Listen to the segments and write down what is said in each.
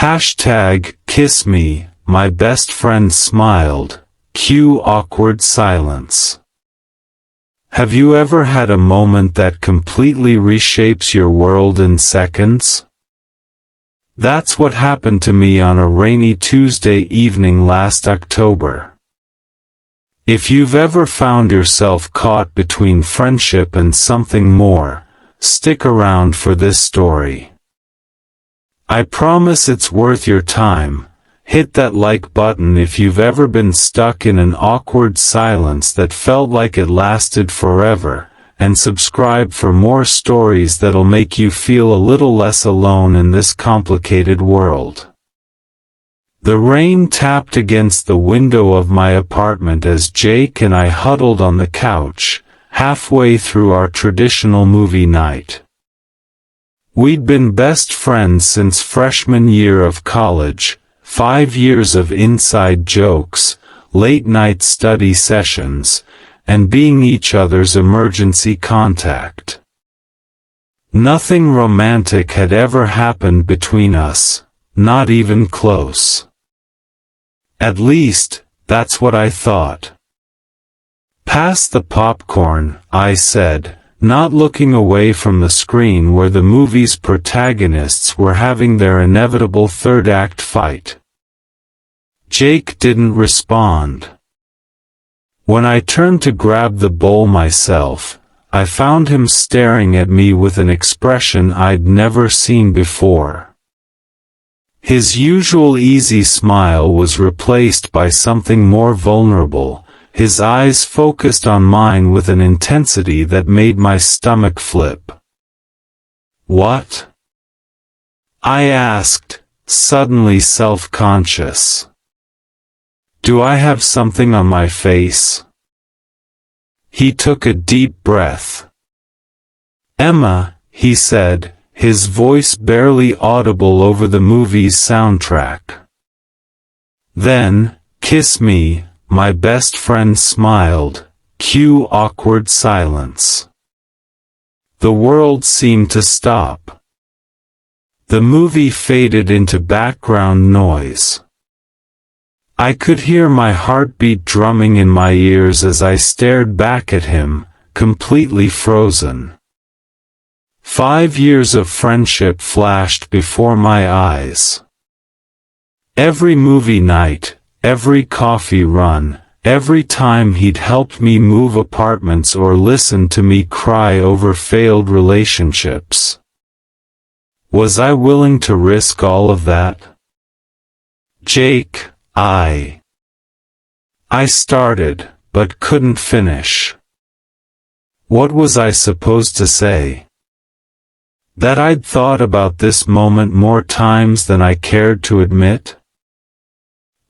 #kiss me, my best friend smiled. Cue awkward silence. Have you ever had a moment that completely reshapes your world in seconds? That's what happened to me on a rainy Tuesday evening last October. If you've ever found yourself caught between friendship and something more, stick around for this story. I promise it's worth your time. Hit that like button if you've ever been stuck in an awkward silence that felt like it lasted forever, and subscribe for more stories that'll make you feel a little less alone in this complicated world. The rain tapped against the window of my apartment as Jake and I huddled on the couch, halfway through our traditional movie night. We'd been best friends since freshman year of college, 5 years of inside jokes, late-night study sessions, and being each other's emergency contact. Nothing romantic had ever happened between us, not even close. At least, that's what I thought. "Pass the popcorn," I said, not looking away from the screen where the movie's protagonists were having their inevitable third-act fight. Jake didn't respond. When I turned to grab the bowl myself, I found him staring at me with an expression I'd never seen before. His usual easy smile was replaced by something more vulnerable, his eyes focused on mine with an intensity that made my stomach flip. "What?" I asked, suddenly self-conscious. "Do I have something on my face?" He took a deep breath. "Emma," he said, his voice barely audible over the movie's soundtrack. Then, "Kiss me," my best friend smiled. Cue awkward silence. The world seemed to stop. The movie faded into background noise. I could hear my heartbeat drumming in my ears as I stared back at him, completely frozen. 5 years of friendship flashed before my eyes. Every movie night, every coffee run, every time he'd helped me move apartments or listened to me cry over failed relationships. Was I willing to risk all of that? "Jake," I started, but couldn't finish. What was I supposed to say? That I'd thought about this moment more times than I cared to admit?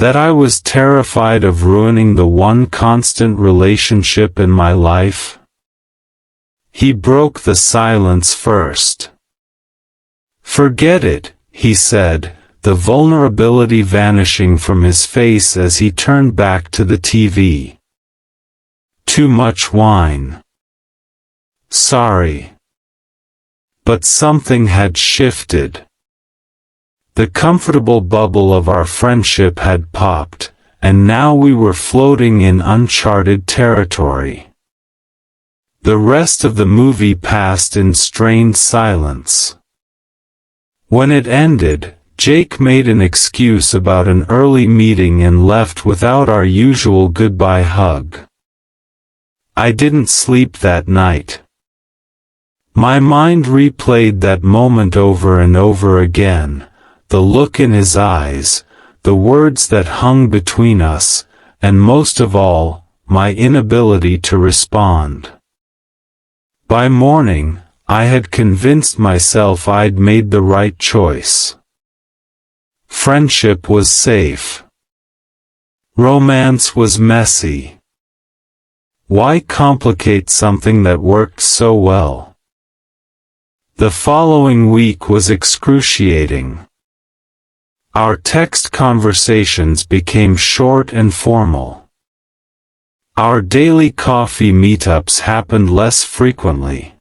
That I was terrified of ruining the one constant relationship in my life? He broke the silence first. "Forget it," he said, the vulnerability vanishing from his face as he turned back to the TV. "Too much wine." "Sorry." But something had shifted. The comfortable bubble of our friendship had popped, and now we were floating in uncharted territory. The rest of the movie passed in strained silence. When it ended, Jake made an excuse about an early meeting and left without our usual goodbye hug. I didn't sleep that night. My mind replayed that moment over and over again, the look in his eyes, the words that hung between us, and most of all, my inability to respond. By morning, I had convinced myself I'd made the right choice. Friendship was safe. Romance was messy. Why complicate something that worked so well? The following week was excruciating. Our text conversations became short and formal. Our daily coffee meetups happened less frequently.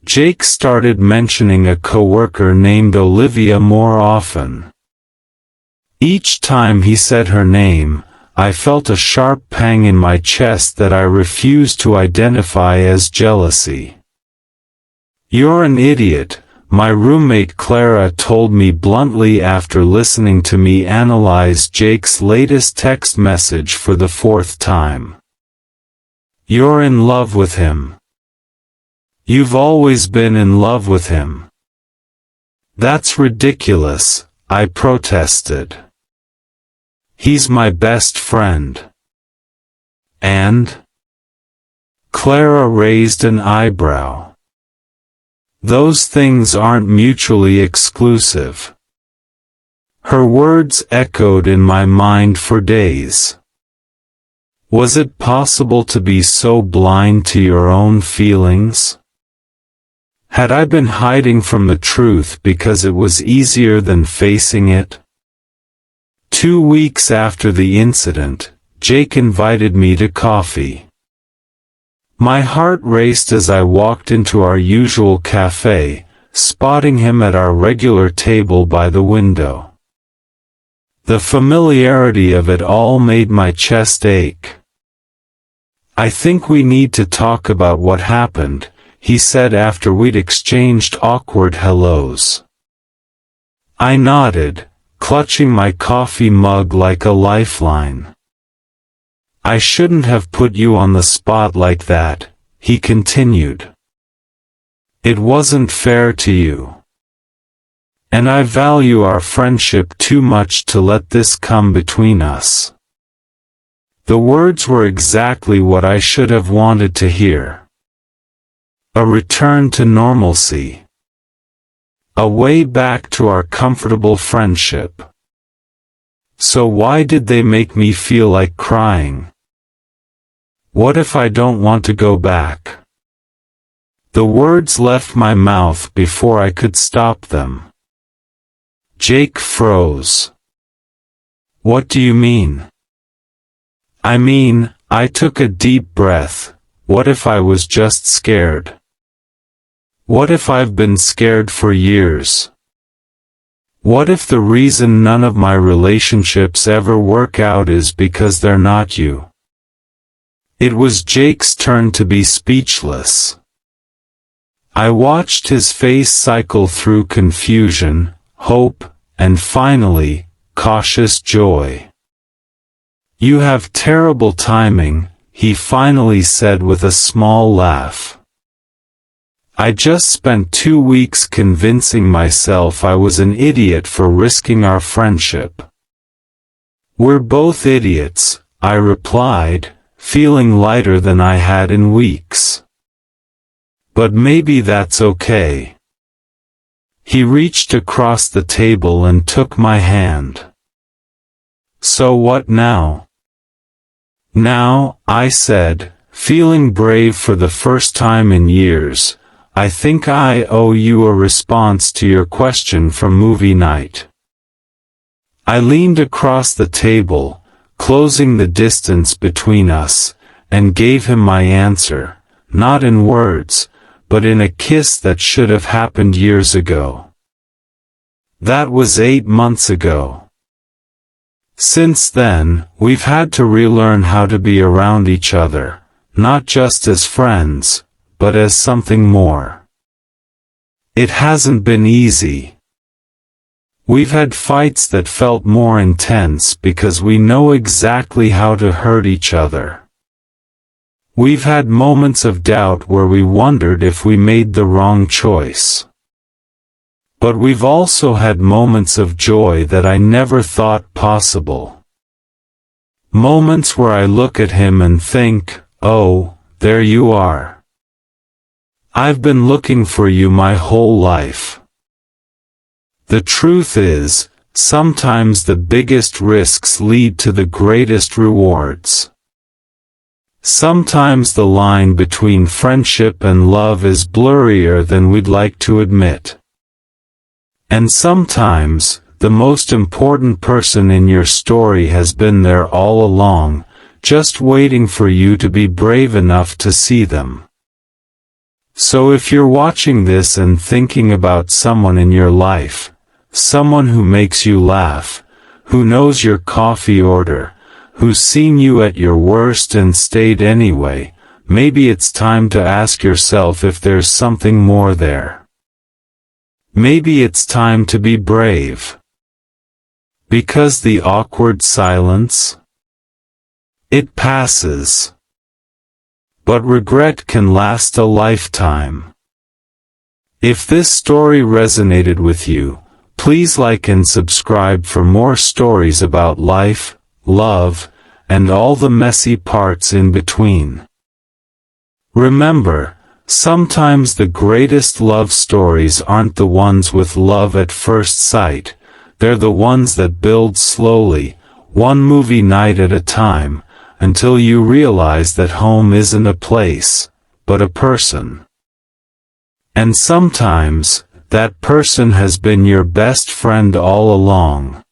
Jake started mentioning a coworker named Olivia more often. Each time he said her name, I felt a sharp pang in my chest that I refused to identify as jealousy. "You're an idiot," my roommate Clara told me bluntly after listening to me analyze Jake's latest text message for the 4th time. "You're in love with him. You've always been in love with him." "That's ridiculous," I protested. "He's my best friend." "And?" Clara raised an eyebrow. "Those things aren't mutually exclusive." Her words echoed in my mind for days. Was it possible to be so blind to your own feelings? Had I been hiding from the truth because it was easier than facing it? 2 weeks after the incident, Jake invited me to coffee. My heart raced as I walked into our usual cafe, spotting him at our regular table by the window. The familiarity of it all made my chest ache. "I think we need to talk about what happened," he said after we'd exchanged awkward hellos. I nodded, clutching my coffee mug like a lifeline. "I shouldn't have put you on the spot like that," he continued. "It wasn't fair to you. And I value our friendship too much to let this come between us." The words were exactly what I should have wanted to hear. A return to normalcy. A way back to our comfortable friendship. So why did they make me feel like crying? What if I don't want to go back? The words left my mouth before I could stop them. Jake froze. "What do you mean?" "I mean," I took a deep breath, "what if I was just scared? What if I've been scared for years? What if the reason none of my relationships ever work out is because they're not you?" It was Jake's turn to be speechless. I watched his face cycle through confusion, hope, and finally, cautious joy. "You have terrible timing," he finally said with a small laugh. "I just spent 2 weeks convincing myself I was an idiot for risking our friendship." "We're both idiots," I replied, feeling lighter than I had in weeks. "But maybe that's okay." He reached across the table and took my hand. "So what now?" "Now," I said, feeling brave for the first time in years, "I think I owe you a response to your question from movie night." I leaned across the table, closing the distance between us, and gave him my answer, not in words, but in a kiss that should have happened years ago. That was 8 months ago. Since then, we've had to relearn how to be around each other, not just as friends, but as something more. It hasn't been easy. We've had fights that felt more intense because we know exactly how to hurt each other. We've had moments of doubt where we wondered if we made the wrong choice. But we've also had moments of joy that I never thought possible. Moments where I look at him and think, "Oh, there you are. I've been looking for you my whole life." The truth is, sometimes the biggest risks lead to the greatest rewards. Sometimes the line between friendship and love is blurrier than we'd like to admit. And sometimes, the most important person in your story has been there all along, just waiting for you to be brave enough to see them. So if you're watching this and thinking about someone in your life, someone who makes you laugh, who knows your coffee order, who's seen you at your worst and stayed anyway, maybe it's time to ask yourself if there's something more there. Maybe it's time to be brave. Because the awkward silence? It passes. But regret can last a lifetime. If this story resonated with you, please like and subscribe for more stories about life, love, and all the messy parts in between. Remember, sometimes the greatest love stories aren't the ones with love at first sight, they're the ones that build slowly, one movie night at a time, until you realize that home isn't a place, but a person. And sometimes, that person has been your best friend all along.